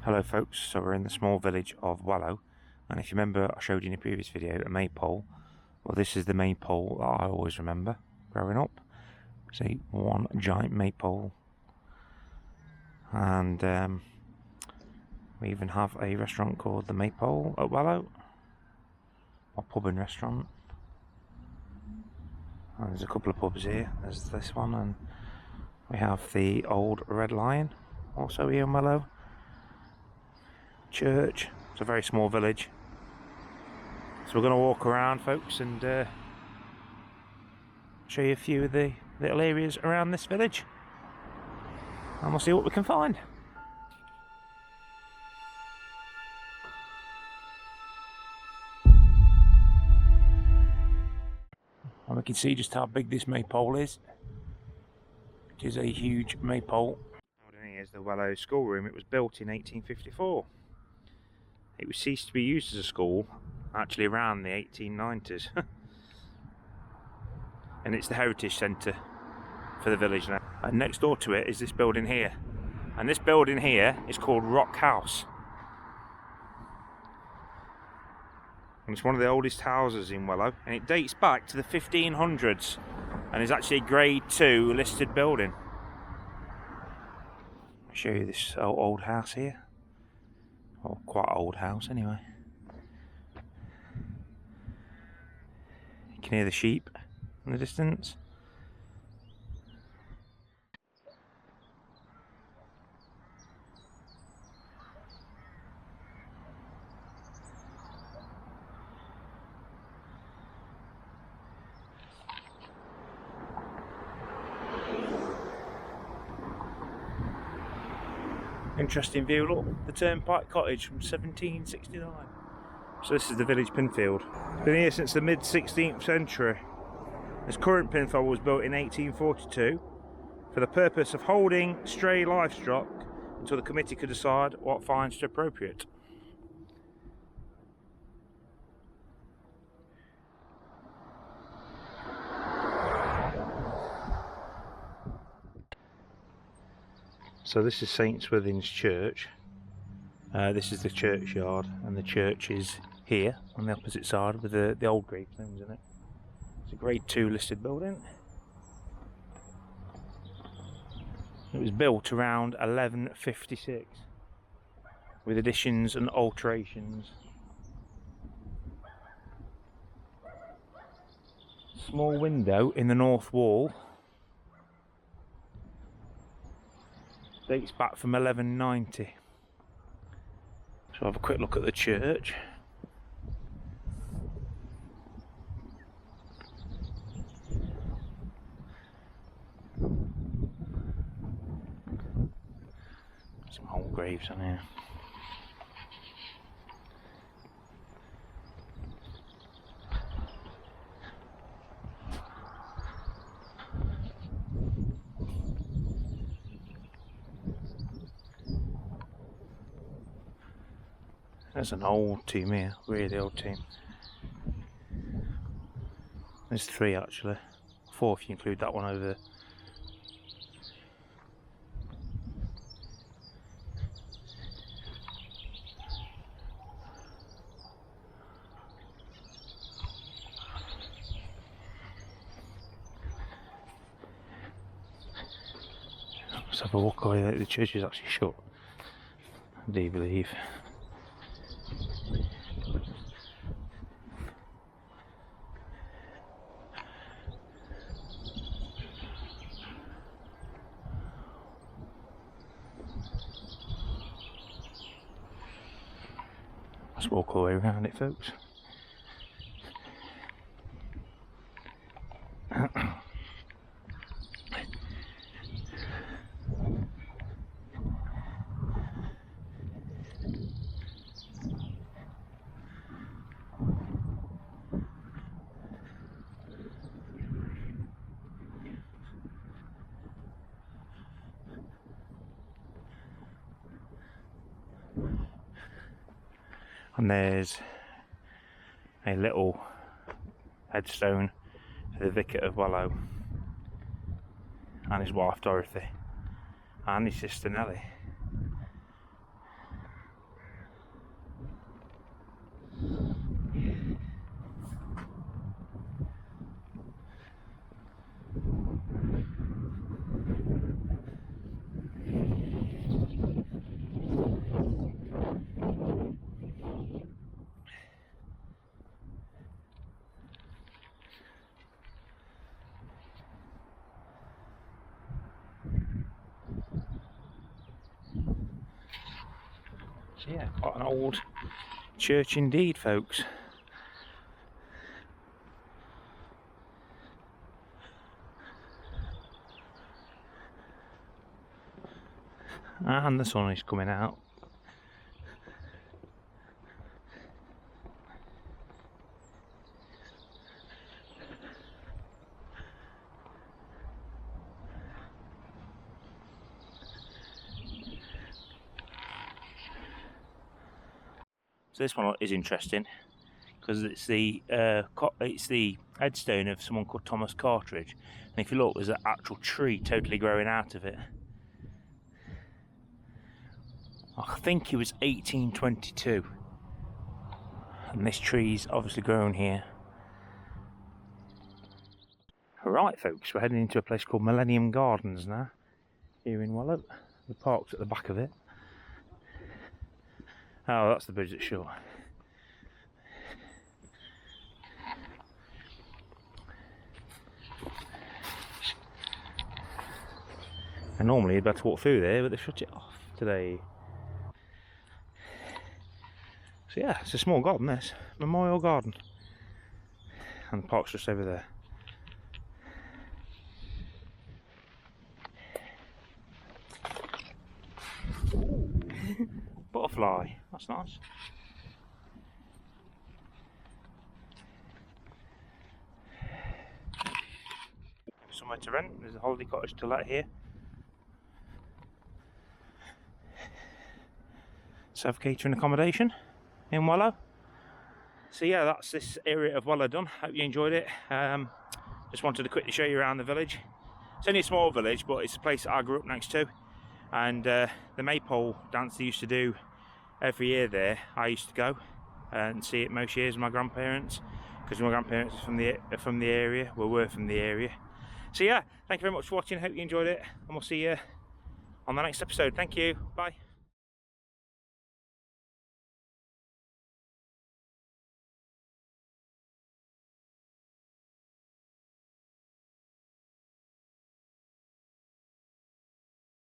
Hello folks, so we're in the small village of Wellow, and if you remember I showed you in a previous video a maypole. Well, this is the maypole that I always remember growing up. See, one giant maypole, and we even have a restaurant called the Maypole at Wellow, a pub and restaurant, and there's a couple of pubs here. There's this one, and we have the old Red Lion also here in Wellow. Church. It's a very small village, so we're going to walk around, folks, and show you a few of the little areas around this village, and we'll see what we can find. And we can see just how big this maypole is. It is a huge maypole. Here's the Wellow schoolroom. It was built in 1854. It was ceased to be used as a school actually around the 1890s. And it's the heritage centre for the village now. And next door to it is this building here. And this building here is called Rock House. And it's one of the oldest houses in Wellow, and it dates back to the 1500s and is actually a Grade 2 listed building. I'll show you this old house here. Or quite old house anyway. You can hear the sheep in the distance. Interesting view, look, the Turnpike Cottage from 1769. So this is the village pinfield. It's been here since the mid 16th century. This current pinfold was built in 1842 for the purpose of holding stray livestock until the committee could decide what fines to appropriate. So this is St Swithin's Church. This is the churchyard, and the church is here on the opposite side with the old gravestones in it. It's a Grade 2 listed building. It was built around 1156 with additions and alterations. Small window in the north wall. Dates back from 1190. So I'll have a quick look at the church. Some old graves on here. There's an old tomb here, really old tomb. There's 3 actually, 4 if you include that one over there. Let's have a walk away. The church is actually shut, I do believe. Let's walk all the way around it, folks. And there's a little headstone for the Vicar of Wellow and his wife Dorothy and his sister Nellie. So yeah, quite an old church indeed, folks. And the sun is coming out. So this one is interesting because it's the headstone of someone called Thomas Cartridge, and if you look, there's an actual tree totally growing out of it. I think it was 1822, and this tree's obviously grown here. Alright folks, we're heading into a place called Millennium Gardens now, here in Wellow. The park's at the back of it. Oh, that's the bridge at shore. And normally you'd better walk through there, but they shut it off today. So yeah, it's a small garden, this memorial garden, and the park's just over there. Butterfly, that's nice. Somewhere to rent. There's a holiday cottage to let here. Self-catering accommodation in Wellow. So yeah, that's this area of Wellow done. Hope you enjoyed it. Just wanted to quickly show you around the village. It's only a small village, but it's a place that I grew up next to. And the maypole dance they used to do every year there, I used to go and see it most years with my grandparents, because my grandparents are from the area, were from the area. So yeah, thank you very much for watching. Hope you enjoyed it, and we'll see you on the next episode. Thank you. Bye.